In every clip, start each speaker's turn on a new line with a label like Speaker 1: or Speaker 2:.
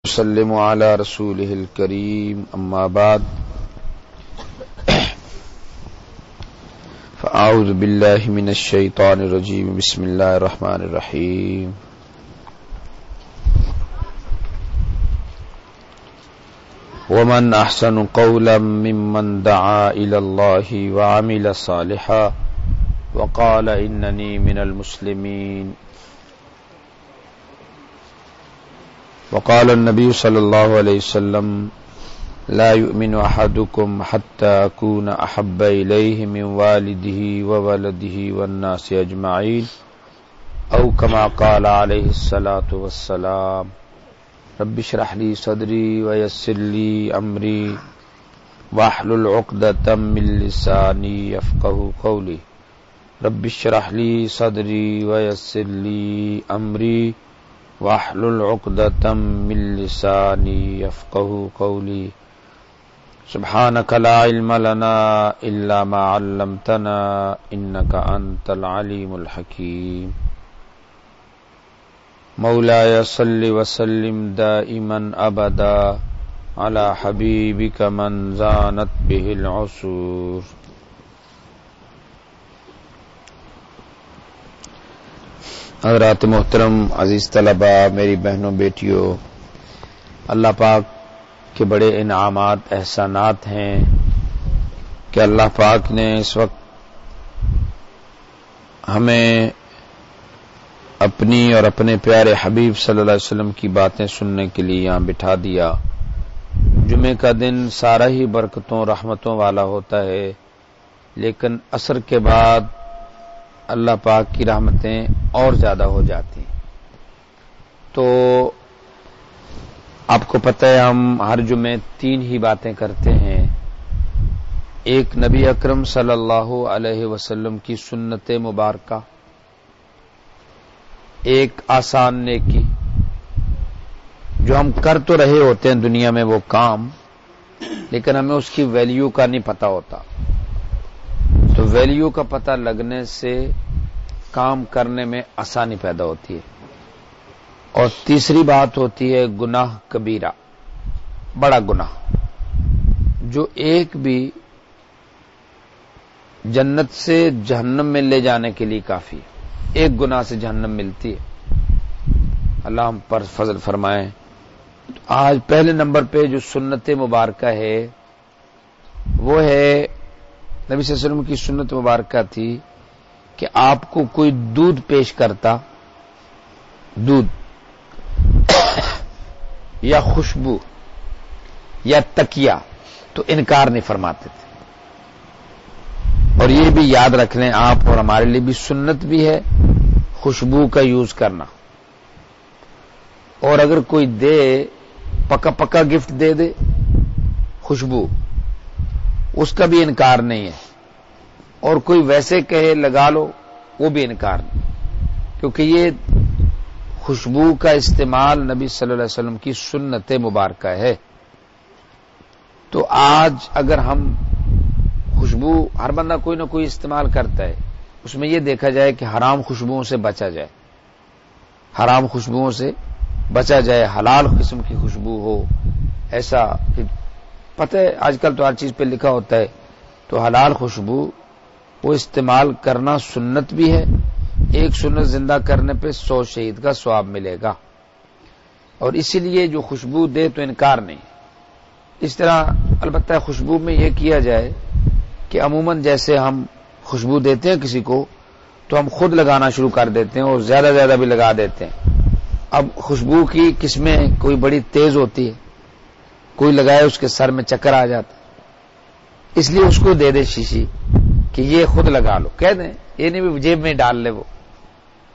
Speaker 1: وسلم على رسوله الكريم أما بعد فأعوذ بالله من الشيطان الرجيم بسم الله الرحمن الرحيم ومن أحسن قولا ممن دعا إلى الله وعمل صالحا وقال إنني من المسلمين وقال النبي صلى الله عليه وسلم لا يؤمن أحدكم حتى أكون أحب إليه من والده وولده والناس أجمعين أو كما قال عليه الصلاة والسلام رب اشرح لي صدري ويسر لي أمري واحلل عقدة من لساني يفقهوا قولي رب اشرح لي صدري ويسر لي أمري واحلل عقدة من لساني يفقهوا قولي سبحانك لا علم لنا إلا ما علمتنا إنك أنت العليم الحكيم مولاي صل وسلم دائما أبدا على حبيبك من زانت به العصور. حضرات محترم عزیز طلبہ، میری بہنوں بیٹیوں، اللہ پاک کے بڑے انعامات احسانات ہیں کہ اللہ پاک نے اس وقت ہمیں اپنی اور اپنے پیارے حبیب صلی اللہ علیہ وسلم کی باتیں سننے کے لیے یہاں بٹھا دیا. جمعے کا دن سارا ہی برکتوں رحمتوں والا ہوتا ہے، لیکن عصر کے بعد اللہ پاک کی رحمتیں اور زیادہ ہو جاتی ہیں. تو آپ کو پتہ ہے ہم ہر جمعے 3 ہی باتیں کرتے ہیں. ایک نبی اکرم صلی اللہ علیہ وسلم کی سنت مبارکہ، ایک آسان نیکی جو ہم کر تو رہے ہوتے ہیں دنیا میں وہ کام، لیکن ہمیں اس کی ویلیو کا نہیں پتہ ہوتا. تو ویلیو کا پتہ لگنے سے کام کرنے میں آسانی پیدا ہوتی ہے. اور تیسری بات ہوتی ہے گناہ کبیرہ، بڑا گناہ جو ایک بھی جنت سے جہنم میں لے جانے کے لیے کافی ہے. ایک گناہ سے جہنم ملتی ہے. اللہ ہم پر فضل فرمائے. آج پہلے نمبر پہ جو سنت مبارکہ ہے وہ ہے نبی صلی اللہ علیہ وسلم کی سنت مبارکہ تھی کہ آپ کو کوئی دودھ پیش کرتا، دودھ یا خوشبو یا تکیا، تو انکار نہیں فرماتے تھے. اور یہ بھی یاد رکھ لیں آپ، اور ہمارے لیے بھی سنت بھی ہے خوشبو کا یوز کرنا. اور اگر کوئی دے پکا پکا گفٹ دے دے خوشبو، اس کا بھی انکار نہیں ہے. اور کوئی ویسے کہے لگا لو، وہ بھی انکار نہیں، کیونکہ یہ خوشبو کا استعمال نبی صلی اللہ علیہ وسلم کی سنت مبارکہ ہے. تو آج اگر ہم خوشبو، ہر بندہ کوئی نہ کوئی استعمال کرتا ہے، اس میں یہ دیکھا جائے کہ حرام خوشبوؤں سے بچا جائے، حرام خوشبوؤں سے بچا جائے، حلال قسم کی خوشبو ہو. ایسا پتہ ہے آج کل تو ہر چیز پہ لکھا ہوتا ہے. تو حلال خوشبو وہ استعمال کرنا سنت بھی ہے. ایک سنت زندہ کرنے پہ 100 شہید کا ثواب ملے گا. اور اسی لیے جو خوشبو دے تو انکار نہیں. اس طرح البتہ خوشبو میں یہ کیا جائے کہ عموماً جیسے ہم خوشبو دیتے ہیں کسی کو تو ہم خود لگانا شروع کر دیتے ہیں اور زیادہ زیادہ بھی لگا دیتے ہیں. اب خوشبو کی قسمیں کوئی بڑی تیز ہوتی ہے، کوئی لگائے اس کے سر میں چکر آ جاتا، اس لیے اس کو دے دے شیشی کہ یہ خود لگا لو. کہہ دیں، یہ نہیں بھی جیب میں ڈال لے، وہ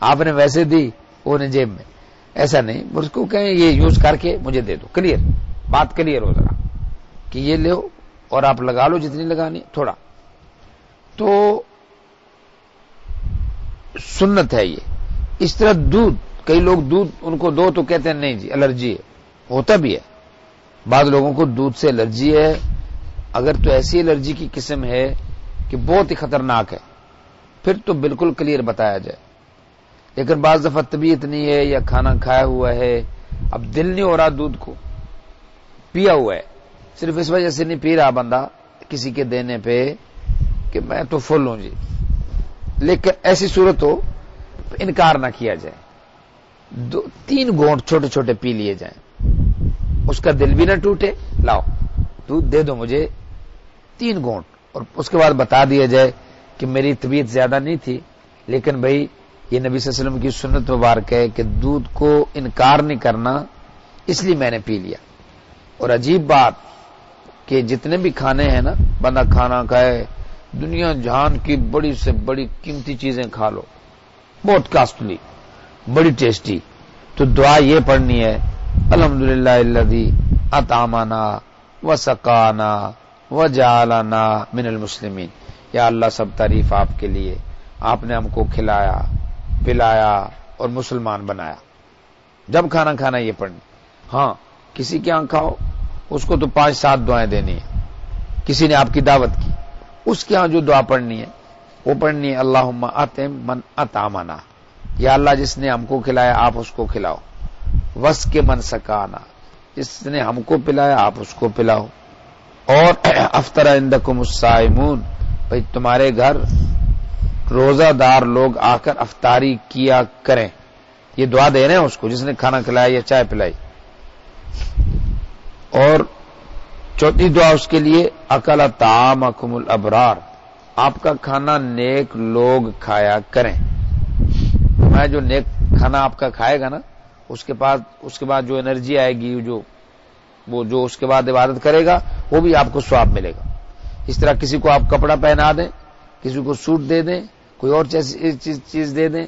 Speaker 1: آپ نے ویسے دی وہ نے جیب میں، ایسا نہیں. اس کو کہیں یہ یوز کر کے مجھے دے دو. کلیئر بات، کلیئر ہو ذرا کہ یہ لو اور آپ لگا لو جتنی لگانی تھوڑا. تو سنت ہے یہ. اس طرح دودھ، کئی لوگ دودھ ان کو دو تو کہتے ہیں نہیں جی الرجی ہے. ہوتا بھی ہے، بعض لوگوں کو دودھ سے الرجی ہے. اگر تو ایسی الرجی کی قسم ہے کہ بہت ہی خطرناک ہے، پھر تو بالکل کلیئر بتایا جائے. لیکن بعض دفعہ طبیعت نہیں ہے یا کھانا کھایا ہوا ہے اب دل نہیں ہو رہا دودھ کو، پیا ہوا ہے، صرف اس وجہ سے نہیں پی رہا بندہ کسی کے دینے پہ کہ میں تو فل ہوں جی، لیکن ایسی صورت ہو انکار نہ کیا جائے، 2-3 گھونٹ چھوٹے چھوٹے پی لیے جائیں، اس کا دل بھی نہ ٹوٹے، لاؤ دودھ دے دو مجھے 3 گھونٹ، اور اس کے بعد بتا دیا جائے کہ میری طبیعت زیادہ نہیں تھی، لیکن بھائی یہ نبی صلی اللہ علیہ وسلم کی سنت مبارک ہے کہ دودھ کو انکار نہیں کرنا، اس لیے میں نے پی لیا۔ اور عجیب بات کہ جتنے بھی کھانے ہیں نا، بندہ کھانا کھائے، دنیا جہان کی بڑی سے بڑی قیمتی چیزیں کھا لو، بہت کاسٹلی، بڑی ٹیسٹی، تو دعا یہ پڑھنی ہے الحمدللہ الذی اطعمنا وسقانا وجعلنا من المسلمین، یا اللہ سب تعریف آپ کے لیے، آپ نے ہم کو کھلایا پلایا اور مسلمان بنایا۔ جب کھانا کھانا یہ پڑھنی۔ ہاں کسی کے یہاں کھاؤ، اس کو تو 5-7 دعائیں دینی ہے، کسی نے آپ کی دعوت کی، اس کے ہاں جو دعا پڑھنی ہے وہ پڑھنی ہے اللہم اطعم من اطعمنا، یا اللہ جس نے ہم کو کھلایا آپ اس کو کھلاؤ، وسق من سقانا، جس نے ہم کو پلایا آپ اس کو پلاؤ، اور افطر عندکم الصائمون، بھئی تمہارے گھر روزہ دار لوگ آ کر افطاری کیا کریں، یہ دعا دے رہے ہیں اس کو جس نے کھانا کھلایا یا چائے پلائی۔ اور چوتھی دعا اس کے لیے اکل طعامکم الابرار، آپ کا کھانا نیک لوگ کھایا کریں، میں جو نیک کھانا آپ کا کھائے گا نا، اس کے بعد جو انرجی آئے گی، جو اس کے بعد عبادت کرے گا وہ بھی آپ کو ثواب ملے گا۔ اس طرح کسی کو آپ کپڑا پہنا دیں، کسی کو سوٹ دے دیں، کوئی اور چیز دے دیں،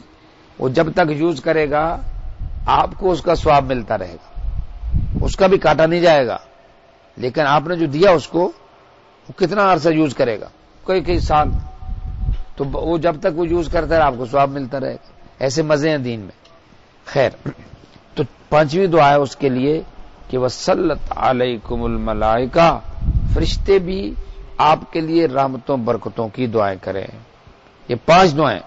Speaker 1: وہ جب تک یوز کرے گا آپ کو اس کا ثواب ملتا رہے گا، اس کا بھی کاٹا نہیں جائے گا، لیکن آپ نے جو دیا اس کو وہ کتنا عرصہ یوز کرے گا، کئی سال، تو وہ جب تک وہ یوز کرتا ہے آپ کو ثواب ملتا رہے گا۔ ایسے مزے ہیں دین میں۔ خیر، تو 5ویں دعا ہے اس کے لیے کہ وَسَلَّتْ عَلَيْكُمُ الْمَلَائِكَةُ، فرشتے بھی آپ کے لیے رحمتوں برکتوں کی دعائیں کریں۔ یہ 5 دعائیں،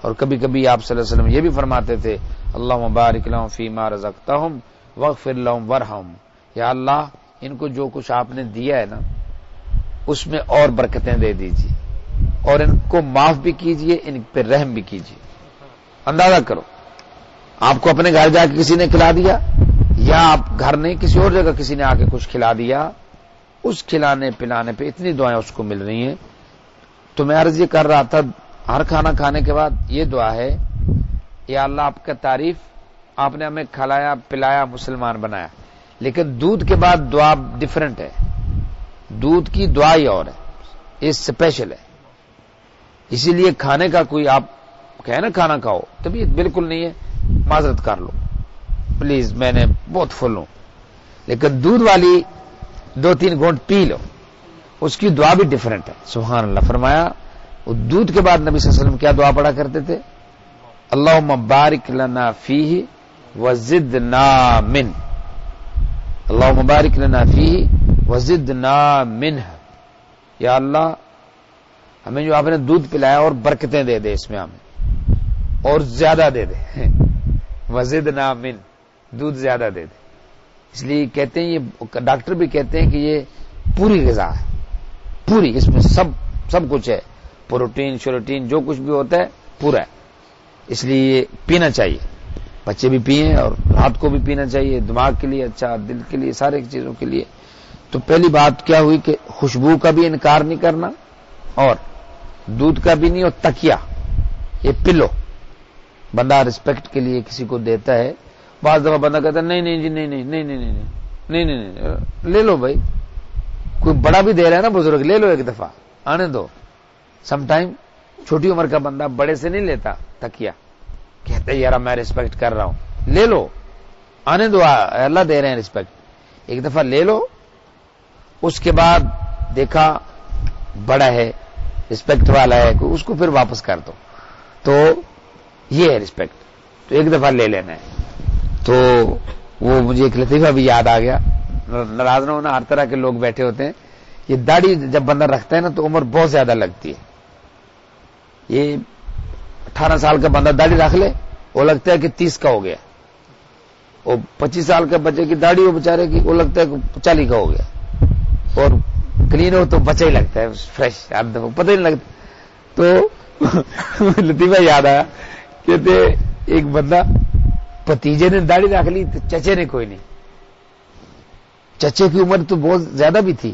Speaker 1: اور کبھی کبھی آپ صلی اللہ علیہ وسلم یہ بھی فرماتے تھے اللہم بارک لہم فیما رزقتہم واغفر لہم وارحمہم، یا اللہ ان کو جو کچھ آپ نے دیا ہے نا اس میں اور برکتیں دے دیجیے، اور ان کو معاف بھی کیجیے، ان پہ رحم بھی کیجیے۔ اندازہ کرو، آپ کو اپنے گھر جا کے کسی نے کھلا دیا، یا آپ گھر نہیں کسی اور جگہ کسی نے آ کے کچھ کھلا دیا، اس کھلانے پلانے پہ اتنی دعائیں اس کو مل رہی ہیں۔ تو میں عرض یہ کر رہا تھا، ہر کھانا کھانے کے بعد یہ دعا ہے یا اللہ آپ کا تعریف، آپ نے ہمیں کھلایا پلایا مسلمان بنایا، لیکن دودھ کے بعد دعا ڈیفرنٹ ہے، دودھ کی دعا ہی اور ہے، یہ اسپیشل ہے۔ اسی لیے کھانے کا کوئی آپ کہے نا کھانا کھاؤ، طبیعت بالکل نہیں ہے، معذرت کر لو پلیز، میں نے بہت فل ہوں، لیکن دودھ والی 2-3 گھونٹ پی لو، اس کی دعا بھی ڈیفرنٹ ہے۔ سبحان اللہ۔ فرمایا وہ دودھ کے بعد نبی صلی اللہ علیہ وسلم کیا دعا پڑھا کرتے تھے؟ اللہم بارک لنا فیہ وزدنا من، اللہم بارک لنا فیہ وزدنا منہ، یا اللہ ہمیں جو آپ نے دودھ پلایا اور برکتیں دے دے اس میں ہمیں، اور زیادہ دے دے، وزدنا من، دودھ زیادہ دے دے۔ اس لیے کہتے ہیں، یہ ڈاکٹر بھی کہتے ہیں کہ یہ پوری غذا ہے، پوری، اس میں سب کچھ ہے، پروٹین شروٹین جو کچھ بھی ہوتا ہے پورا ہے، اس لیے یہ پینا چاہیے، بچے بھی پئیں اور رات کو بھی پینا چاہیے، دماغ کے لیے اچھا، دل کے لیے، سارے چیزوں کے لیے۔ تو پہلی بات کیا ہوئی کہ خوشبو کا بھی انکار نہیں کرنا، اور دودھ کا بھی نہیں، اور تکیہ، یہ پلو بندہ رسپیکٹ کے لیے کسی کو دیتا ہے۔ بعض دفعہ بندہ کہتا ہے نہیں جی، نہیں، لے لو بھائی، کوئی بڑا بھی دے رہا ہے نا بزرگ، لے لو ایک دفعہ، آنے دو۔ سم ٹائم چھوٹی عمر کا بندہ بڑے سے نہیں لیتا تکیہ، کہتا ہے یار میں رسپیکٹ کر رہا ہوں، لے لو، آنے دو، اللہ دے رہے ہیں رسپیکٹ، ایک دفعہ لے لو، اس کے بعد دیکھا بڑا ہے، رسپیکٹ والا ہے، اس کو پھر واپس کر دو، تو یہ ہے رسپیکٹ، تو ایک دفعہ لے لینا ہے۔ تو وہ مجھے ایک لطیفہ بھی یاد آ گیا، ناراض نہ ہونا، ہر طرح کے لوگ بیٹھے ہوتے ہیں، یہ داڑھی جب بندہ رکھتا ہے نا تو عمر بہت زیادہ لگتی ہے، یہ 18 سال کا بندہ داڑھی رکھ لے وہ لگتا ہے کہ 30 کا ہو گیا، اور 25 سال کا بچے کی داڑھی ہو بیچارے کی، وہ لگتا ہے کہ 40 کا ہو گیا، اور کلین ہو تو بچہ ہی لگتا ہے فریش، پتہ ہی نہیں لگتا. تو لطیفہ یاد آیا، کہتے ایک بندہ بھتیجے نے داڑھی رکھ لی تو چچے نے کوئی نہیں. چچے کی عمر تو بہت زیادہ بھی تھی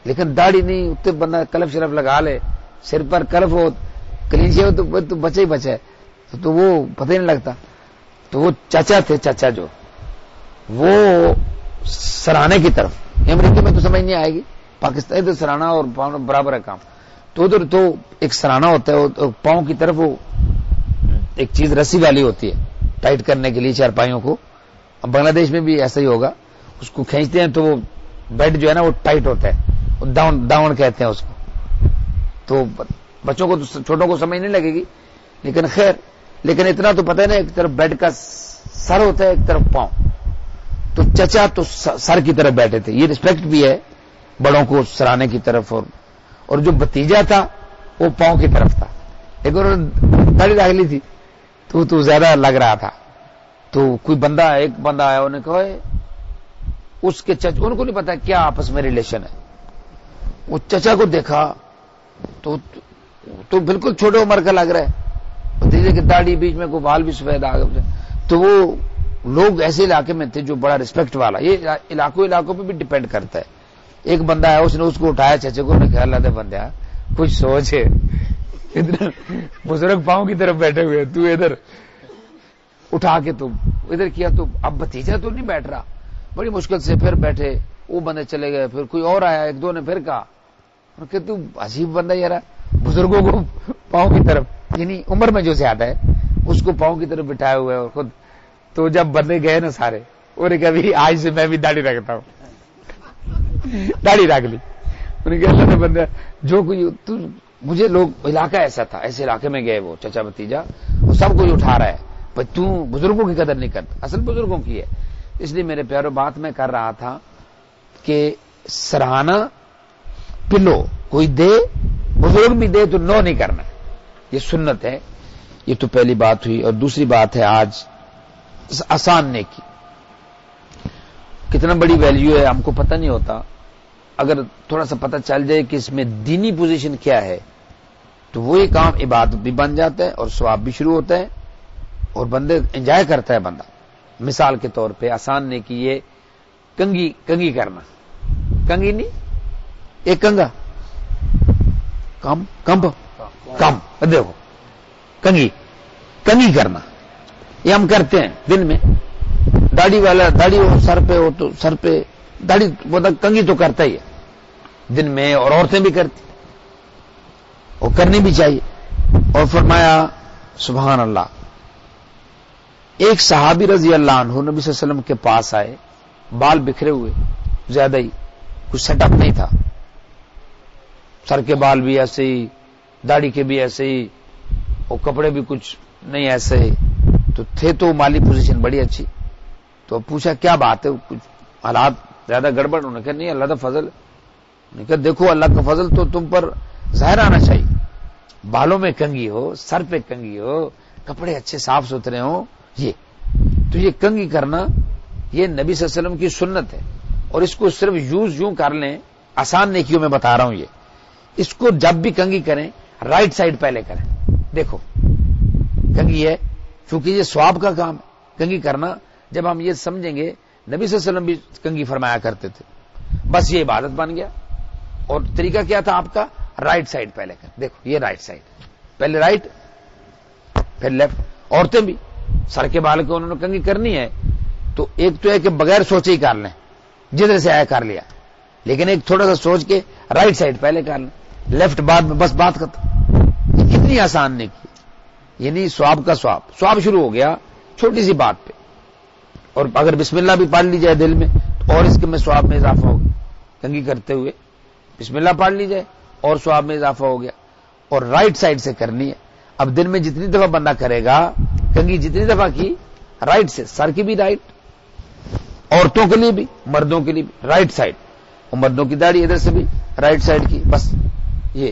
Speaker 1: لیکن داڑھی نہیں، اتنے بندہ کلف شرف لگا لے، سر پر کلف ہو، کلین شیو تو بچہ ہی بچہ ہے، تو وہ پتہ ہی نہیں لگتا. تو وہ چچا تھے، چچا جو وہ سرانے کی طرف، امریکہ میں تو سمجھ نہیں آئے گی، پاکستان تو سرانا اور پاؤں برابر ہے کام. تو ادھر تو ایک سرانا ہوتا ہے، پاؤں کی طرف وہ ایک چیز رسی والی ہوتی ہے ٹائٹ کرنے کے لیے چارپائیوں کو. اب بنگلہ دیش میں بھی ایسا ہی ہوگا، اس کو کھینچتے ہیں تو وہ بیڈ جو ہے نا وہ ٹائٹ ہوتا ہے، داون کہتے ہیں اس کو. تو بچوں کو چھوٹوں کو سمجھ نہیں لگے گی، لیکن خیر، لیکن اتنا تو پتہ ہے نا، ایک طرف بیڈ کا سر ہوتا ہے، ایک طرف پاؤں. تو چچا تو سر کی طرف بیٹھے تھے، یہ ریسپیکٹ بھی ہے بڑوں کو سرانے کی طرف. اور جو بھتیجا تھا وہ پاؤں کی طرف تھا، لیکن انہوں نے داڑھی رکھ لی تھی تو زیادہ لگ رہا تھا. تو کوئی بندہ، ایک بندہ آیا، انہوں نے کہا اس کے چچا، ان کو نہیں پتا کیا آپس میں ریلیشن ہے. وہ چچا کو دیکھا تو بالکل چھوٹے عمر کا لگ رہا ہے، بھتیجے کی داڑھی، بیچ میں کوئی بال بھی سفید آ گیا. تو وہ لوگ ایسے علاقے میں تھے جو بڑا ریسپیکٹ والا، یہ علاقوں پہ بھی ڈیپینڈ کرتا ہے. ایک بندہ ہے، اس نے اس کو اٹھایا، چچے کو، نے کہا اللہ دے بندہ کچھ سوچ ہے، ادھر بزرگ پاؤں کی طرف بیٹھے ہوئے، تو ادھر اٹھا کے تو ادھر کیا. تو اب بھتیجا تو نہیں بیٹھ رہا، بڑی مشکل سے پھر بیٹھے، وہ بندے چلے گئے، پھر کوئی اور آیا، ایک دو نے پھر کہا کہ تو عجیب بندہ یار، بزرگوں کو پاؤں کی طرف، یعنی عمر میں جو زیادہ ہے اس کو پاؤں کی طرف بٹھائے ہوئے اور خود. تو جب بندے گئے نا سارے، انہوں نے کہا آج سے میں بھی داڑھی رکھتا ہوں، داڑھی رکھ لی. انہوں نے کہا اللہ نے بندہ جو کوئی، مجھے لوگ، علاقہ ایسا تھا، ایسے علاقے میں گئے وہ چچا بھتیجا، وہ سب کوئی اٹھا رہا ہے، بھائی تو بزرگوں کی قدر نہیں کرتا، اصل بزرگوں کی ہے. اس لیے میرے پیارو بات میں کر رہا تھا کہ سراہنا پلو کوئی دے، بزرگ بھی دے تو نو نہیں کرنا، یہ سنت ہے. یہ تو پہلی بات ہوئی. اور دوسری بات ہے آج آسان نیکی، کتنا بڑی ویلیو ہے ہم کو پتہ نہیں ہوتا. اگر تھوڑا سا پتہ چل جائے کہ اس میں دینی پوزیشن کیا ہے تو وہی کام عبادت بھی بن جاتا ہے اور ثواب بھی شروع ہوتا ہے اور بندے انجوائے کرتا ہے بندہ. مثال کے طور پہ آسان نیکی یہ کنگھی کرنا، کنگھی نہیں، ایک کنگا کم دیکھو، کنگھی کرنا، یہ ہم کرتے ہیں دن میں. داڑھی والا داڑھی ہو، سر پہ ہو تو سر پہ داڑھی، کنگھی تو کرتا ہی ہے دن میں، اور عورتیں بھی کرتی، اور کرنی بھی چاہیے. اور فرمایا سبحان اللہ، ایک صحابی رضی اللہ عنہ نبی صلی اللہ علیہ وسلم کے پاس آئے، بال بکھرے ہوئے زیادہ ہی، کچھ سیٹ اپ نہیں تھا، سر کے بال بھی ایسے ہی، داڑھی کے بھی ایسے ہی، اور کپڑے بھی کچھ نہیں ایسے ہی تو تھے. تو مالی پوزیشن بڑی اچھی. تو پوچھا کیا بات ہے، کچھ حالات زیادہ گڑبڑ؟ انہوں نے کہا نہیں، اللہ کا فضل. انہوں نے کہا دیکھو اللہ کا فضل تو تم پر ظاہر آنا چاہیے، بالوں میں کنگھی ہو، سر پہ کنگھی ہو، کپڑے اچھے صاف ستھرے ہوں. تو یہ کنگھی کرنا یہ نبی صلی اللہ علیہ وسلم کی سنت ہے. اور اس کو صرف یوں کر لیں، آسان نیکیوں میں بتا رہا ہوں. یہ اس کو جب بھی کنگھی کریں رائٹ سائڈ پہلے کریں. دیکھو کنگھی ہے، چونکہ یہ ثواب کا کام ہے کنگھی کرنا. جب ہم یہ سمجھیں گے نبی صلی اللہ علیہ وسلم بھی کنگھی فرمایا کرتے تھے، بس یہ عبادت بن گیا. اور طریقہ کیا تھا آپ کا؟ رائٹ سائڈ پہلے کر. دیکھو یہ رائٹ سائڈ، پہلے رائٹ پھر لیفٹ. عورتیں بھی سر کے بال کو انہوں نے کنگھی کرنی ہے تو ایک تو ہے کہ بغیر سوچے ہی کر لیں، جدھر سے آیا کر لیا، لیکن ایک تھوڑا سا سوچ کے رائٹ سائڈ پہلے کر لیں، لیفٹ بعد میں، بس بات ختم. یہ کتنی آسان نہیں کی، یعنی ثواب کا ثواب شروع ہو گیا چھوٹی سی بات پہ. اور اگر بسم اللہ بھی پڑھ لی جائے دل میں تو اور اس کے میں ثواب میں اضافہ ہوگا. کنگھی کرتے ہوئے بسم اللہ پڑھ لی جائے اور ثواب میں اضافہ ہو گیا. اور رائٹ سائڈ سے کرنی ہے. اب دن میں جتنی دفعہ بندہ کرے گا کنگھی، جتنی دفعہ کی رائٹ سے، سر کی بھی رائٹ، عورتوں کے لیے بھی مردوں کے لیے بھی رائٹ سائڈ، اور مردوں کی داڑھی ادھر سے بھی رائٹ سائڈ کی. بس یہ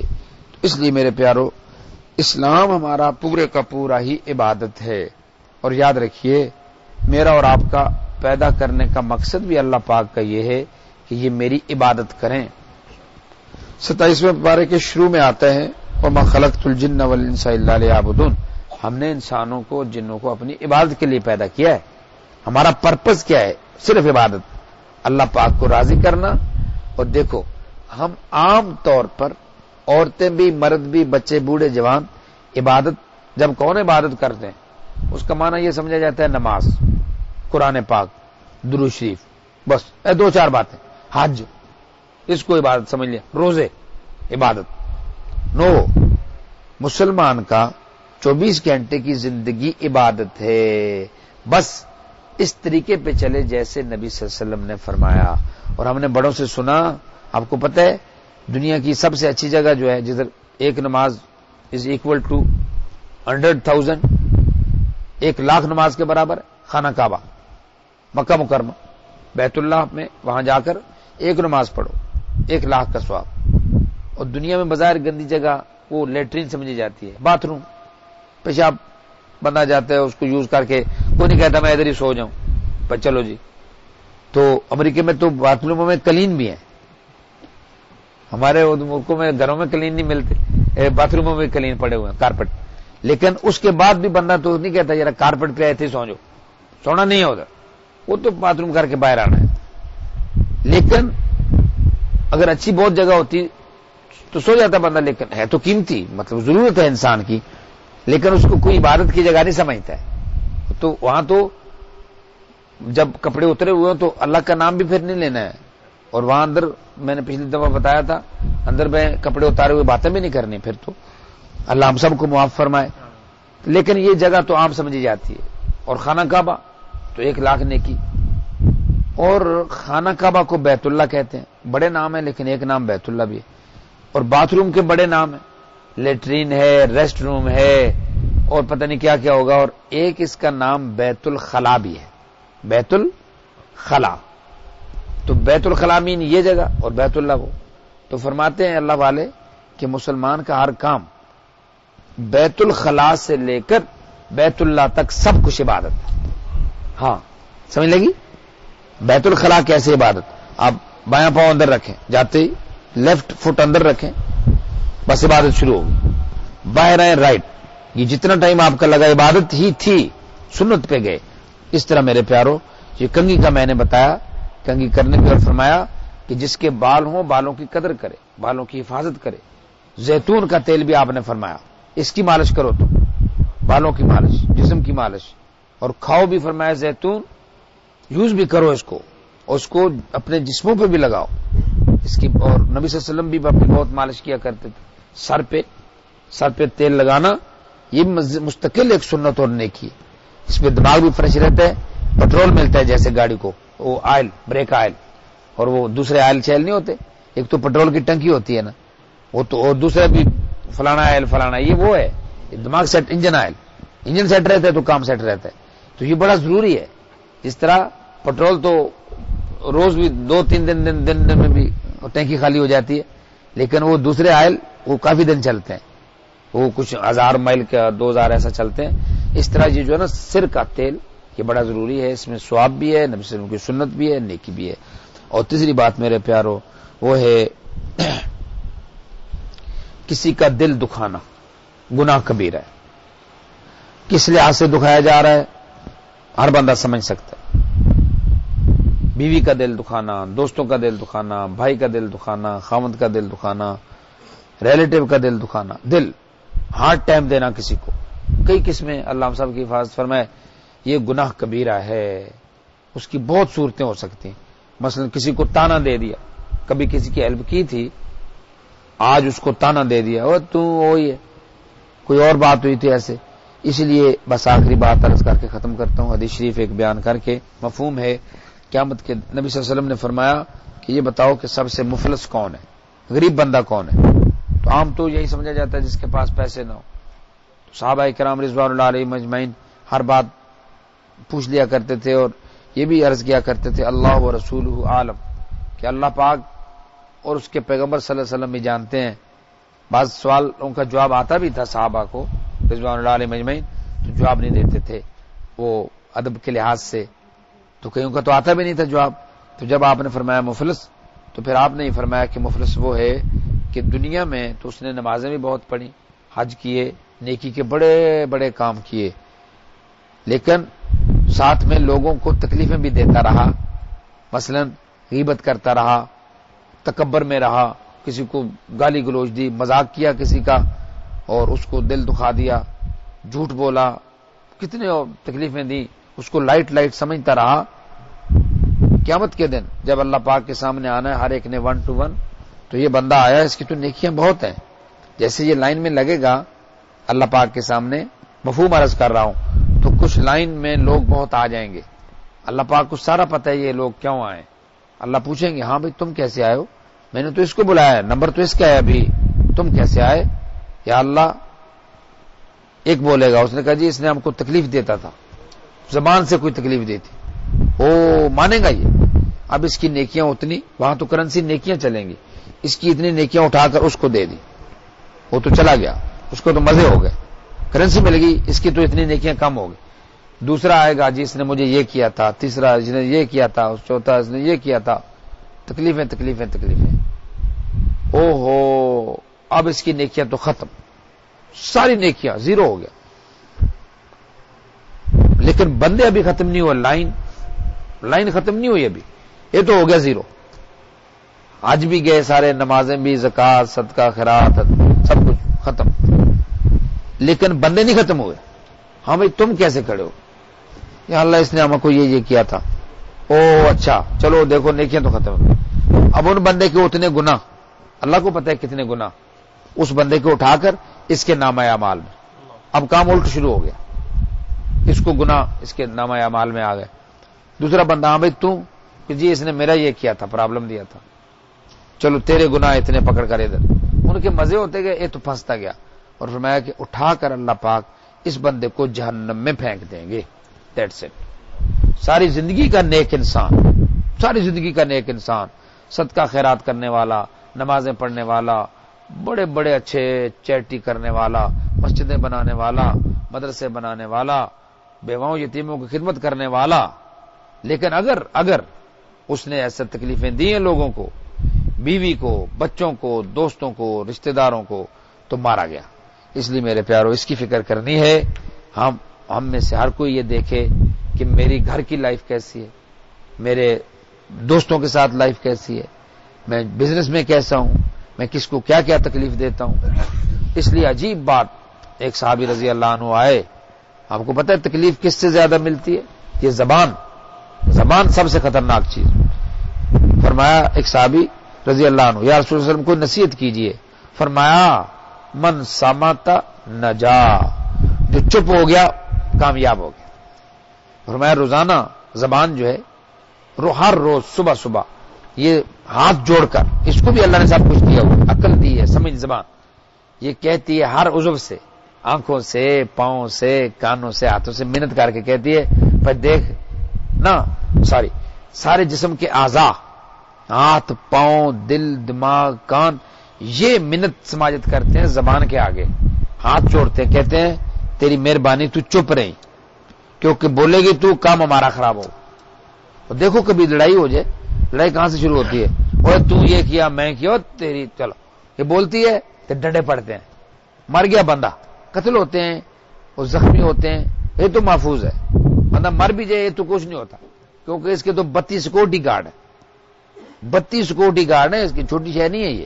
Speaker 1: اس لیے میرے پیارو، اسلام ہمارا پورے کا پورا ہی عبادت ہے. اور یاد رکھیے میرا اور آپ کا پیدا کرنے کا مقصد بھی اللہ پاک کا یہ ہے کہ یہ میری عبادت کریں. 27ویں پارے کے شروع میں آتا ہے وَمَا خَلَقْتُ الْجِنَّ وَالْإِنسَ إِلَّا لِيَعْبُدُونَ. ہم نے انسانوں کو جنوں کو اپنی عبادت کے لیے پیدا کیا ہے. ہمارا پرپس کیا ہے؟ صرف عبادت، اللہ پاک کو راضی کرنا. اور دیکھو ہم عام طور پر عورتیں بھی، مرد بھی، بچے، بوڑھے، جوان، عبادت جب کون عبادت کرتے ہیں اس کا معنی یہ سمجھا جاتا ہے نماز، قرآن پاک، درود شریف، بس اے 2-4 باتیں. حج اس کو عبادت سمجھ لیا، روزے عبادت. نو، مسلمان کا 24 گھنٹے کی زندگی عبادت ہے. بس اس طریقے پہ چلے جیسے نبی صلی اللہ علیہ وسلم نے فرمایا. اور ہم نے بڑوں سے سنا، آپ کو پتہ ہے دنیا کی سب سے اچھی جگہ جو ہے جدھر ایک نماز از اکول ٹو 100,000، 1,00,000 نماز کے برابر ہے، خانہ کعبہ، مکہ مکرمہ، بیت اللہ میں. وہاں جا کر ایک نماز پڑھو، 1,00,000 کا ثواب. اور دنیا میں بظاہر گندی جگہ وہ لیٹرین سمجھی جاتی ہے، باتھ روم، پیشاب بندہ جاتا ہے اس کو یوز کر کے، کوئی نہیں کہتا میں ادھر ہی سو جاؤں، پر چلو جی. تو امریکہ میں تو باتھ روموں میں کلین بھی ہیں، ہمارے ملکوں میں گھروں میں کلین نہیں ملتے، باتھ روموں میں کلین پڑے ہوئے ہیں، کارپٹ. لیکن اس کے بعد بھی بندہ تو نہیں کہتا ذرا کارپٹ پہ ایسے ہی سو جاؤ، سونا نہیں ہے ادھر، وہ تو باتھ روم کر کے باہر آنا ہے. لیکن اگر اچھی بہت جگہ ہوتی تو سو جاتا بندہ. لیکن ہے تو قیمتی، مطلب ضرورت ہے انسان کی، لیکن اس کو کوئی عبادت کی جگہ نہیں سمجھتا ہے. تو وہاں تو جب کپڑے اترے ہوئے ہوں تو اللہ کا نام بھی پھر نہیں لینا ہے. اور وہاں اندر میں نے پچھلی دفعہ بتایا تھا اندر میں کپڑے اتارے ہوئے باتیں بھی نہیں کرنی. پھر تو اللہ ہم سب کو معاف فرمائے. لیکن یہ جگہ تو عام سمجھی جاتی ہے. اور خانہ کعبہ تو 1,00,000 نیکی. اور خانہ کعبہ کو بیت اللہ کہتے ہیں، بڑے نام ہیں لیکن ایک نام بیت اللہ بھی ہے. اور باتھ روم کے بڑے نام ہیں، لیٹرین ہے، ریسٹ روم ہے، اور پتہ نہیں کیا کیا ہوگا. اور ایک اس کا نام بیت الخلا بھی ہے، بیت الخلا. تو بیت الخلا مین یہ جگہ اور بیت اللہ وہ. تو فرماتے ہیں اللہ والے کہ مسلمان کا ہر کام بیت الخلا سے لے کر بیت اللہ تک سب کچھ عبادت ہے. ہاں سمجھ لگی؟ بیت الخلا کیسے عبادت؟ آپ بایاں پاؤں اندر رکھیں، جاتے ہی لیفٹ فٹ اندر رکھیں، بس عبادت شروع ہوگی. باہر آئیں رائٹ، یہ جتنا ٹائم آپ کا لگا عبادت ہی تھی، سنت پہ گئے. اس طرح میرے پیارو یہ کنگھی کا میں نے بتایا، کنگھی کرنے پر فرمایا کہ جس کے بال ہوں بالوں کی قدر کرے، بالوں کی حفاظت کرے. زیتون کا تیل بھی آپ نے فرمایا اس کی مالش کرو، تو بالوں کی مالش، جسم کی مالش. اور کھاؤ بھی فرمایا زیتون، یوز بھی کرو اس کو، اور اس کو اپنے جسموں پہ بھی لگاؤ اس کی. اور نبی صلی اللہ علیہ وسلم بھی اپنی بہت مالش کیا کرتے تھے. سر پہ تیل لگانا یہ مستقل ایک سنت اور نیکی ہے. اس میں دماغ بھی فریش رہتا ہے. پیٹرول ملتا ہے جیسے گاڑی کو، وہ آئل، بریک آئل، اور وہ دوسرے آئل چیل نہیں ہوتے. ایک تو پیٹرول کی ٹنکی ہوتی ہے نا، وہ تو، اور دوسرا بھی فلانا آئل فلانا، یہ وہ ہے دماغ set, engine oil. Engine set رہتا ہے تو کام سیٹ رہتا ہے. تو یہ بڑا ضروری ہے. جس طرح پیٹرول تو روز بھی 2-3 دن میں بھی ٹینکی خالی ہو جاتی ہے، لیکن وہ دوسرے آئل وہ کافی دن چلتے ہیں، وہ کچھ 1000 مائل کا 2000 ایسا چلتے ہیں. اس طرح یہ جو ہے نا سر کا تیل یہ بڑا ضروری ہے. اس میں ثواب بھی ہے، نبی صلی اللہ علیہ وسلم کی سنت بھی ہے، نیکی بھی ہے. اور تیسری بات میرے پیارو وہ ہے کسی کا دل دکھانا گناہ کبیرہ ہے. کس لحاظ سے دکھایا جا رہا ہے ہر بندہ سمجھ سکتا ہے. بیوی کا دل دکھانا، دوستوں کا دل دکھانا، بھائی کا دل دکھانا، خاوند کا دل دکھانا، ریلیٹو کا دل دکھانا، دل ہارڈ ٹائم دینا کسی کو. کئی قسمیں اللہ ہم سب کی حفاظت فرمائے. یہ گناہ کبیرہ ہے. اس کی بہت صورتیں ہو سکتی ہیں. مثلا کسی کو تانا دے دیا، کبھی کسی کی ہیلپ کی تھی، آج اس کو تانا دے دیا، وہ تو وہی ہے، کوئی اور بات ہوئی تھی ایسے. اس لیے بس آخری بات عرض کر کے ختم کرتا ہوں. حدیث شریف ایک بیان کر کے مفہوم ہے قیامت کے. نبی صلی اللہ علیہ وسلم نے فرمایا کہ یہ بتاؤ کہ سب سے مفلس کون ہے، غریب بندہ کون ہے. تو عام تو یہی سمجھا جاتا ہے جس کے پاس پیسے نہ ہو. تو صحابہ کرام رضوان اللہ علیہم اجمعین ہر بات پوچھ لیا کرتے تھے، اور یہ بھی عرض کیا کرتے تھے اللہ و رسولہ عالم، کہ اللہ پاک اور اس کے پیغمبر صلی اللہ علیہ وسلم بھی جانتے ہیں. بعض سوالوں کا جواب آتا بھی تھا صحابہ کو رضوان اللہ علیہم اجمعین، تو جواب نہیں دیتے تھے وہ ادب کے لحاظ سے. تو کئیوں کا تو آتا بھی نہیں تھا جواب. تو جب آپ نے فرمایا مفلس، تو پھر آپ نے یہ فرمایا کہ مفلس وہ ہے کہ دنیا میں تو اس نے نمازیں بھی بہت پڑھی، حج کیے، نیکی کے بڑے بڑے کام کیے، لیکن ساتھ میں لوگوں کو تکلیفیں بھی دیتا رہا، مثلا غیبت کرتا رہا، تکبر میں رہا، کسی کو گالی گلوچ دی، مذاق کیا کسی کا اور اس کو دل دکھا دیا، جھوٹ بولا، کتنے تکلیفیں دی، اس کو لائٹ سمجھتا رہا. قیامت کے دن جب اللہ پاک کے سامنے آنا ہے ہر ایک نے 1 to 1، تو یہ بندہ آیا اس کی تو نیکیاں بہت ہیں، جیسے یہ لائن میں لگے گا اللہ پاک کے سامنے، مفہوم عرض کر رہا ہوں، تو کچھ لائن میں لوگ بہت آ جائیں گے، اللہ پاک کو سارا پتہ ہے یہ لوگ کیوں آئے. اللہ پوچھیں گے ہاں بھائی تم کیسے آئے ہو، میں نے تو اس کو بلایا ہے، نمبر تو اس کا ہے ابھی، تم کیسے آئے؟ یا اللہ ایک بولے گا، اس نے کہا جی اس نے ہم کو تکلیف دیتا تھا، زبان سے کوئی تکلیف دیتی، او مانے گا یہ، اب اس کی نیکیاں اتنی، وہاں تو کرنسی نیکیاں چلیں گی، اس کی اتنی نیکیاں اٹھا کر اس کو دے دی، وہ تو چلا گیا، اس کو تو مزے ہو گئے، کرنسی مل گئی، اس کی تو اتنی نیکیاں کم ہو گئی. دوسرا آئے گا جی اس نے مجھے یہ کیا تھا، تیسرا اس نے یہ کیا تھا، چوتھا اس نے یہ کیا تھا، تکلیفیں تکلیفیں تکلیفیں، او ہو اب اس کی نیکیاں تو ختم، ساری نیکیاں زیرو ہو گیا. لیکن بندے ابھی ختم نہیں ہوئے، لائن ختم نہیں ہوئی ابھی، یہ تو ہو گیا زیرو. آج بھی گئے سارے، نمازیں بھی، زکات، صدقہ، خیرات، سب کچھ ختم، لیکن بندے نہیں ختم ہوئے. ہاں بھائی تم کیسے کھڑے ہو؟ یا اللہ اس نے ہم کو یہ کیا تھا، او اچھا چلو دیکھو نیکیاں تو ختم ہو. اب ان بندے کے اتنے گناہ، اللہ کو پتہ ہے کتنے گناہ، اس بندے کو اٹھا کر اس کے نامہ اعمال میں، اب کام الٹ شروع ہو گیا، اس کو گناہ اس کے نامہ اعمال میں آ گئے. دوسرا بندہ ہاں بھائی تو کہ جی اس نے میرا یہ کیا تھا، پرابلم دیا تھا، چلو تیرے گناہ اتنے پکڑ کر ادھر، ان کے مزے ہوتے گئے، یہ تو پھنستا گیا. اور فرمایا کہ اٹھا کر اللہ پاک اس بندے کو جہنم میں پھینک دیں گے. That's it. ساری زندگی کا نیک انسان، ساری زندگی کا نیک انسان، صدقہ خیرات کرنے والا، نمازیں پڑھنے والا، بڑے بڑے اچھے چیریٹی کرنے والا، مسجدیں بنانے والا، مدرسے بنانے والا، بیواؤں یتیموں کی خدمت کرنے والا، لیکن اگر اس نے ایسے تکلیفیں دی ہیں لوگوں کو، بیوی کو، بچوں کو، دوستوں کو، رشتہ داروں کو، تو مارا گیا. اس لیے میرے پیارو اس کی فکر کرنی ہے. ہم میں سے ہر کوئی یہ دیکھے کہ میری گھر کی لائف کیسی ہے، میرے دوستوں کے ساتھ لائف کیسی ہے، میں بزنس میں کیسا ہوں، میں کس کو کیا کیا تکلیف دیتا ہوں. اس لیے عجیب بات، ایک صحابی رضی اللہ عنہ آئے، آپ کو پتہ ہے تکلیف کس سے زیادہ ملتی ہے؟ یہ زبان سب سے خطرناک چیز. فرمایا ایک صحابی رضی اللہ عنہ، یا رسول اللہ علیہ وسلم کو نصیحت کیجئے. فرمایا من سمت نجا، جو چپ ہو گیا کامیاب ہو گیا. فرمایا روزانہ زبان جو ہے، ہر روز صبح یہ ہاتھ جوڑ کر، اس کو بھی اللہ نے سب کچھ دیا ہوا، عقل دی ہے، سمجھ زبان، یہ کہتی ہے ہر عضو سے، آنکھوں سے، پاؤں سے، کانوں سے، ہاتھوں سے منت کر کے کہتی ہے پر دیکھ نا، سارے جسم کے اعضاء، ہاتھ، پاؤں، دل، دماغ، کان، یہ منت سماجت کرتے ہیں زبان کے آگے، ہاتھ جوڑتے ہیں، کہتے ہیں تیری مہربانی تو چپ رہی، کیونکہ بولے گی تو کام ہمارا خراب ہو. اور دیکھو کبھی لڑائی ہو جائے، لڑائی کہاں سے شروع ہوتی ہے؟ اور تو یہ کیا، میں کیا، تیری، چلو یہ بولتی ہے تو ڈنڈے پڑتے ہیں، مر گیا بندہ، قتل ہوتے ہیں اور زخمی ہوتے ہیں، یہ تو محفوظ ہے. بندہ مر بھی جائے یہ تو کچھ نہیں ہوتا، کیونکہ اس کے تو 32 سیکورٹی گارڈ ہے، 32 سیکورٹی گارڈ ہے، اس کی چھوٹی شے نہیں ہے، یہ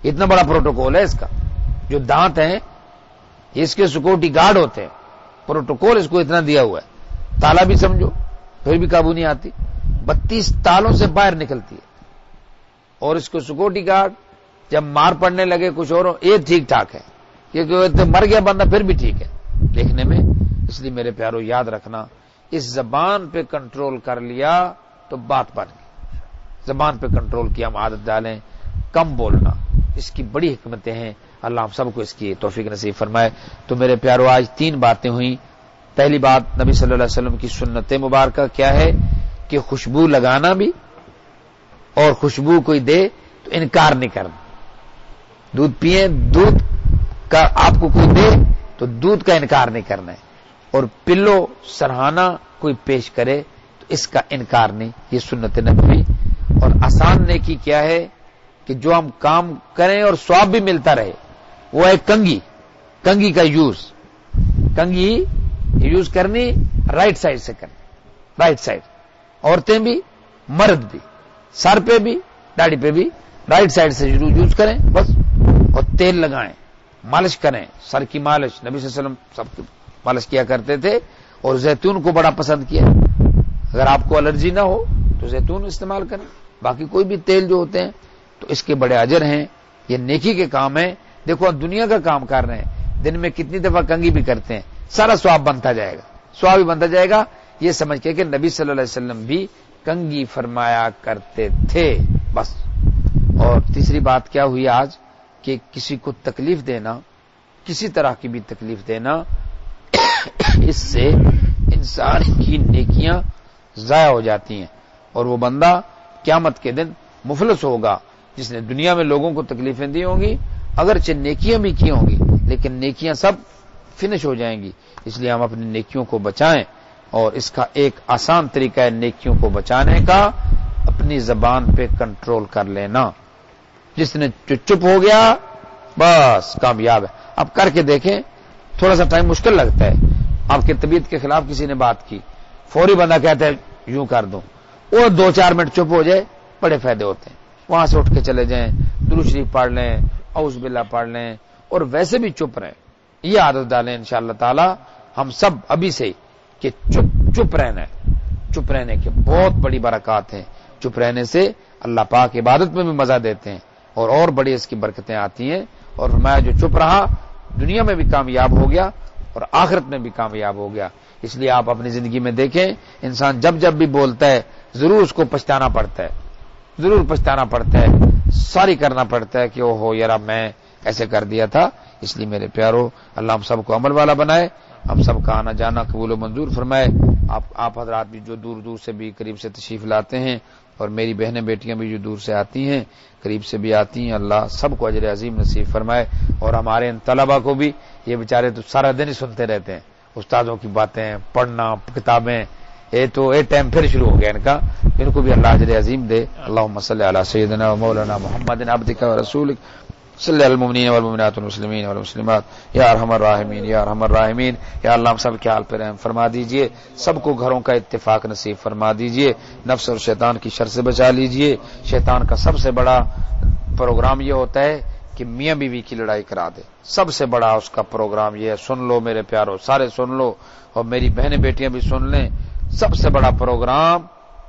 Speaker 1: اتنا بڑا پروٹوکول ہے اس کا. جو دانت ہیں اس کے سیکورٹی گارڈ ہوتے ہیں، پروٹوکول اس کو اتنا دیا ہوا ہے، تالا بھی سمجھو پھر بھی قابو نہیں آتی، 32 تالوں سے باہر نکلتی ہے. اور اس کو سیکورٹی گارڈ جب مار پڑنے لگے کچھ اور، یہ ٹھیک ٹھاک ہے، کیونکہ مر گیا بندہ پھر بھی ٹھیک ہے دیکھنے میں. اس لیے میرے پیارو یاد رکھنا، اس زبان پہ کنٹرول کر لیا تو بات بن گئی. زبان پہ کنٹرول کی ہم عادت ڈالیں، کم بولنا، اس کی بڑی حکمتیں ہیں. اللہ ہم سب کو اس کی توفیق نصیب فرمائے. تو میرے پیارو آج 3 باتیں ہوئیں. پہلی بات نبی صلی اللہ علیہ وسلم کی سنت مبارکہ کیا ہے کہ خوشبو لگانا بھی، اور خوشبو کوئی دے تو انکار نہیں کرنا. دودھ پیئیں، دودھ کا آپ کو کوئی دے تو دودھ کا انکار نہیں کرنا ہے. اور پلو سرہانہ کوئی پیش کرے تو اس کا انکار نہیں، یہ سنت نبوی۔ اور آسان نیکی کیا ہے کہ جو ہم کام کریں اور ثواب بھی ملتا رہے، وہ ہے کنگھی کا یوز۔ کنگھی یوز کرنی رائٹ سائڈ سے کرنی، رائٹ سائڈ، عورتیں بھی مرد بھی، سر پہ بھی داڑھی پہ بھی رائٹ سائڈ سے یوز کریں بس۔ اور تیل لگائیں، مالش کریں، سر کی مالش نبی صلی اللہ علیہ وسلم سب کی مالش کیا کرتے تھے، اور زیتون کو بڑا پسند کیا۔ اگر آپ کو الرجی نہ ہو تو زیتون استعمال کریں، باقی کوئی بھی تیل جو ہوتے ہیں تو اس کے بڑے اجر ہیں، یہ نیکی کے کام ہیں۔ دیکھو ہم دنیا کا کام کر رہے ہیں، دن میں کتنی دفعہ کنگھی بھی کرتے ہیں، سارا ثواب بنتا جائے گا، ثواب بھی بنتا جائے گا، یہ سمجھ کے کہ نبی صلی اللہ علیہ وسلم بھی کنگھی فرمایا کرتے تھے بس۔ اور تیسری بات کیا ہوئی آج کہ کسی کو تکلیف دینا، کسی طرح کی بھی تکلیف دینا، اس سے انسان کی نیکیاں ضائع ہو جاتی ہیں، اور وہ بندہ قیامت کے دن مفلس ہوگا جس نے دنیا میں لوگوں کو تکلیفیں دی ہوں گی، اگرچہ نیکیاں بھی کی ہوں گی لیکن نیکیاں سب فنش ہو جائیں گی۔ اس لیے ہم اپنی نیکیوں کو بچائیں، اور اس کا ایک آسان طریقہ ہے نیکیوں کو بچانے کا، اپنی زبان پہ کنٹرول کر لینا۔ جس نے چپ ہو گیا بس کامیاب ہے۔ اب کر کے دیکھیں، تھوڑا سا ٹائم مشکل لگتا ہے، آپ کی طبیعت کے خلاف کسی نے بات کی، فوری بندہ کہتا ہے یوں کر دوں، وہ 2-4 منٹ چپ ہو جائے، بڑے فائدے ہوتے ہیں۔ وہاں سے اٹھ کے چلے جائیں، درود شریف پڑھ لیں، اعوذ باللہ پڑھ لیں، اور ویسے بھی چپ رہیں۔ یہ عادت ڈالیں انشاءاللہ تعالی ہم سب ابھی سے کہ چپ رہنا ہے۔ چپ رہنے کے بہت بڑی برکات ہیں، چپ رہنے سے اللہ پاک عبادت میں بھی مزہ دیتے ہیں اور بڑی اس کی برکتیں آتی ہیں۔ اور فرمایا جو چپ رہا دنیا میں بھی کامیاب ہو گیا اور آخرت میں بھی کامیاب ہو گیا۔ اس لیے آپ اپنی زندگی میں دیکھیں، انسان جب بھی بولتا ہے ضرور اس کو پچھتانا پڑتا ہے، ضرور پچھتانا پڑتا ہے، ساری کرنا پڑتا ہے کہ اوہو یار میں ایسے کر دیا تھا۔ اس لیے میرے پیارو، اللہ ہم سب کو عمل والا بنائے، ہم سب کا آنا جانا قبول و منظور فرمائے۔ آپ حضرات بھی جو دور سے بھی قریب سے تشریف لاتے ہیں، اور میری بہنیں بیٹیاں بھی جو دور سے آتی ہیں قریب سے بھی آتی ہیں، اللہ سب کو اجر عظیم نصیب فرمائے۔ اور ہمارے ان طلباء کو بھی، یہ بیچارے تو سارا دن ہی سنتے رہتے ہیں استادوں کی باتیں، پڑھنا کتابیں، یہ تو ایک ٹائم پھر شروع ہو گیا ان کا، ان کو بھی اللہ اجر عظیم دے۔ اللہم صلی علی سیدنا و مولانا محمد عبدک و رسولک صلی علی المؤمنین والمؤمنات والمسلمین والمسلمات یا ارحم الراحمین یا ارحم الراحمین۔ یا اللہ ہم سب کے حال پر رحم فرما دیجئے، سب کو گھروں کا اتفاق نصیب فرما دیجئے، نفس اور شیطان کی شر سے بچا لیجئے۔ شیطان کا سب سے بڑا پروگرام یہ ہوتا ہے کہ میاں بیوی کی لڑائی کرا دے، سب سے بڑا اس کا پروگرام یہ ہے۔ سن لو میرے پیارو، سارے سن لو، اور میری بہنیں بیٹیاں بھی سن لیں، سب سے بڑا پروگرام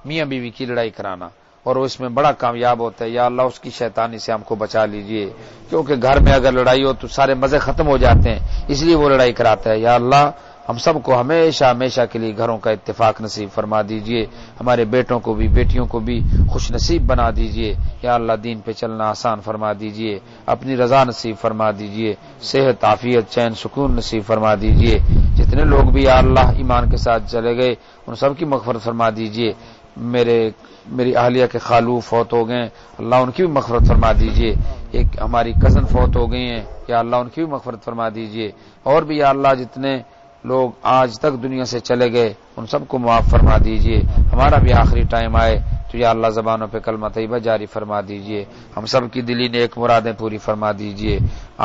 Speaker 1: میاں بیوی کی لڑائی کرانا، اور وہ اس میں بڑا کامیاب ہوتا ہے۔ یا اللہ اس کی شیطانی سے ہم کو بچا لیجئے، کیونکہ گھر میں اگر لڑائی ہو تو سارے مزے ختم ہو جاتے ہیں، اس لیے وہ لڑائی کراتا ہے۔ یا اللہ ہم سب کو ہمیشہ کے لیے گھروں کا اتفاق نصیب فرما دیجئے، ہمارے بیٹوں کو بھی بیٹیوں کو بھی خوش نصیب بنا دیجئے۔ یا اللہ دین پہ چلنا آسان فرما دیجئے، اپنی رضا نصیب فرما دیجئے، صحت عافیت چین سکون نصیب فرما دیجئے۔ جتنے لوگ بھی یا اللہ ایمان کے ساتھ چلے گئے ان سب کی مغفرت فرما دیجئے۔ میری اہلیہ کے خالو فوت ہو گئے، اللہ ان کی بھی مغفرت فرما دیجئے۔ ایک ہماری کزن فوت ہو گئی ہیں، یا اللہ ان کی بھی مغفرت فرما دیجئے۔ اور بھی یا اللہ جتنے لوگ آج تک دنیا سے چلے گئے ان سب کو معاف فرما دیجئے۔ ہمارا بھی آخری ٹائم آئے تو یا اللہ زبانوں پہ کلمہ طیبہ جاری فرما دیجئے، ہم سب کی دلی نیک مرادیں پوری فرما دیجئے۔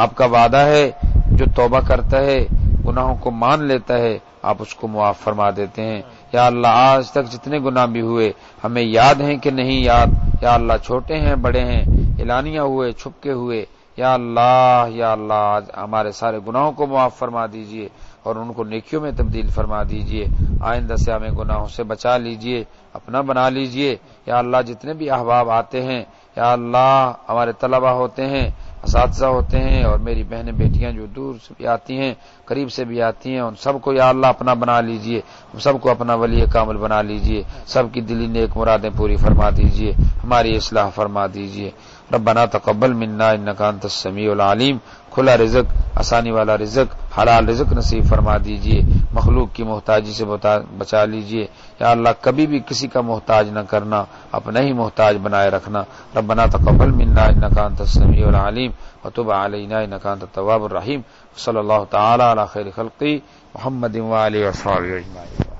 Speaker 1: آپ کا وعدہ ہے جو توبہ کرتا ہے گناہوں کو مان لیتا ہے آپ اس کو معاف فرما دیتے ہیں۔ یا اللہ آج تک جتنے گناہ بھی ہوئے ہمیں یاد ہیں کہ نہیں یاد، یا اللہ چھوٹے ہیں بڑے ہیں، اعلانیہ ہوئے چھپ کے ہوئے، یا اللہ آج ہمارے سارے گناہوں کو معاف فرما دیجئے اور ان کو نیکیوں میں تبدیل فرما دیجئے۔ آئندہ سے ہمیں گناہوں سے بچا لیجئے، اپنا بنا لیجئے۔ یا اللہ جتنے بھی احباب آتے ہیں، یا اللہ ہمارے طلبہ ہوتے ہیں، اساتذہ ہوتے ہیں، اور میری بہنیں بیٹیاں جو دور سے بھی آتی ہیں قریب سے بھی آتی ہیں، ان سب کو یا اللہ اپنا بنا لیجئے، ہم سب کو اپنا ولی کامل بنا لیجئے، سب کی دلی نیک مرادیں پوری فرما دیجئے، ہماری اصلاح فرما دیجئے۔ ربنا تقبل منا انک انت السمیع العلیم۔ کھلا رزق، آسانی والا رزق، حلال رزق نصیب فرما دیجئے، مخلوق کی محتاجی سے بچا لیجئے۔ یا اللہ کبھی بھی کسی کا محتاج نہ کرنا، اپنا ہی محتاج بنائے رکھنا۔ ربنا تقبل منا انک انت السمیع العلیم وتب علینا انک انت التواب الرحیم۔ صلی اللہ تعالی علی خیر خلقی محمد و آلہ و صحبہ اجمعین۔